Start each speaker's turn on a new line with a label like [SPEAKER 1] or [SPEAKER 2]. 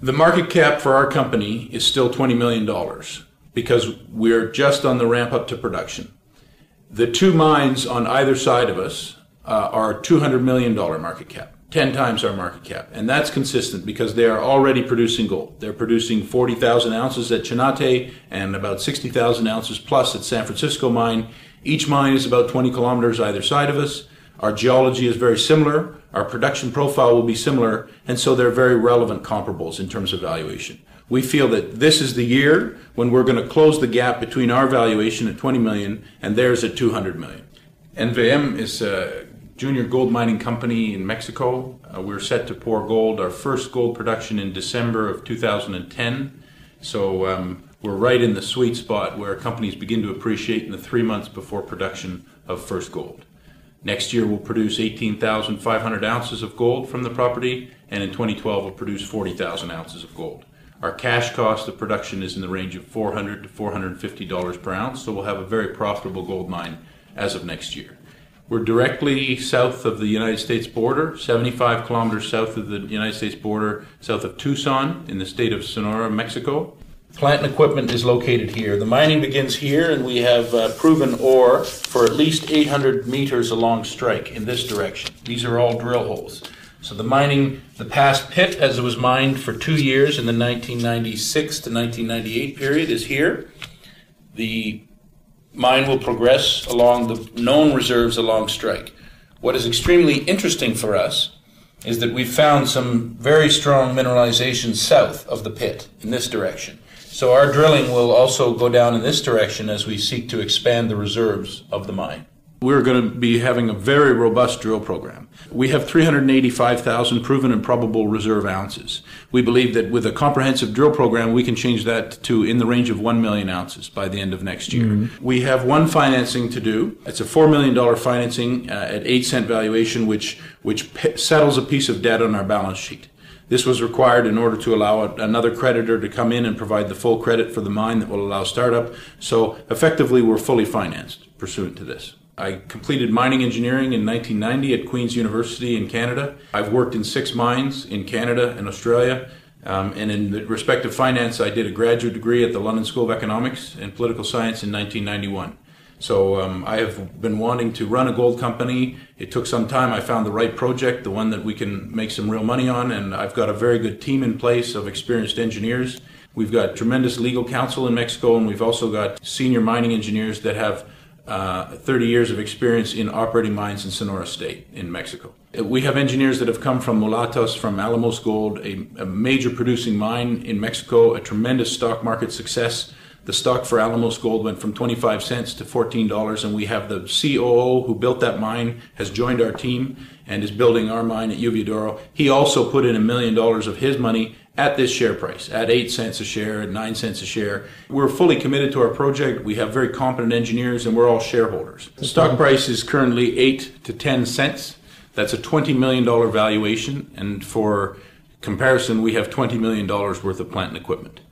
[SPEAKER 1] The market cap for our company is still $20 million because we're just on the ramp up to production. The two mines on either side of us are $200 million market cap, 10 times our market cap. And that's consistent because they are already producing gold. They're producing 40,000 ounces at Chinate and about 60,000 ounces plus at San Francisco mine. Each mine is about 20 kilometers either side of us. Our geology is very similar. Our production profile will be similar, and so they're very relevant comparables in terms of valuation. We feel that this is the year when we're going to close the gap between our valuation at 20 million and theirs at 200 million. NVM is a junior gold mining company in Mexico. We're set to pour gold, our first gold production in December of 2010. So we're right in the sweet spot where companies begin to appreciate in the 3 months before production of first gold. Next year we'll produce 18,500 ounces of gold from the property, and in 2012 we'll produce 40,000 ounces of gold. Our cash cost of production is in the range of $400 to $450 per ounce, so we'll have a very profitable gold mine as of next year. We're directly south of the United States border, 75 kilometers south of the United States border, south of Tucson in the state of Sonora, Mexico. Plant and equipment is located here. The mining begins here, and we have proven ore for at least 800 meters along strike in this direction. These are all drill holes. So the past pit, as it was mined for 2 years in the 1996 to 1998 period, is here. The mine will progress along the known reserves along strike. What is extremely interesting for us is that we've found some very strong mineralization south of the pit in this direction. So our drilling will also go down in this direction as we seek to expand the reserves of the mine. We're going to be having a very robust drill program. We have 385,000 proven and probable reserve ounces. We believe that with a comprehensive drill program, we can change that to in the range of 1 million ounces by the end of next year. We have one financing to do. It's a $4 million financing at 8 cent valuation, which settles a piece of debt on our balance sheet. This was required in order to allow another creditor to come in and provide the full credit for the mine that will allow startup. So effectively, we're fully financed pursuant to this. I completed mining engineering in 1990 at Queen's University in Canada. I've worked in 6 mines in Canada and Australia. And in the respect of finance, I did a graduate degree at the London School of Economics and Political Science in 1991. So I have been wanting to run a gold company. It took some time. I found the right project, the one that we can make some real money on, and I've got a very good team in place of experienced engineers. We've got tremendous legal counsel in Mexico, and we've also got senior mining engineers that have 30 years of experience in operating mines in Sonora State in Mexico. We have engineers that have come from Mulatos, from Alamos Gold, a major producing mine in Mexico, a tremendous stock market success. The stock for Alamos Gold went from 25 cents to $14, and we have the COO who built that mine has joined our team and is building our mine at Lluvia d'Oro. He also put in $1 million of his money at this share price, at 8 cents a share, at 9 cents a share. We're fully committed to our project. We have very competent engineers, and we're all shareholders. The stock price is currently 8 to 10 cents. That's a $20 million valuation, and for comparison, we have $20 million worth of plant and equipment.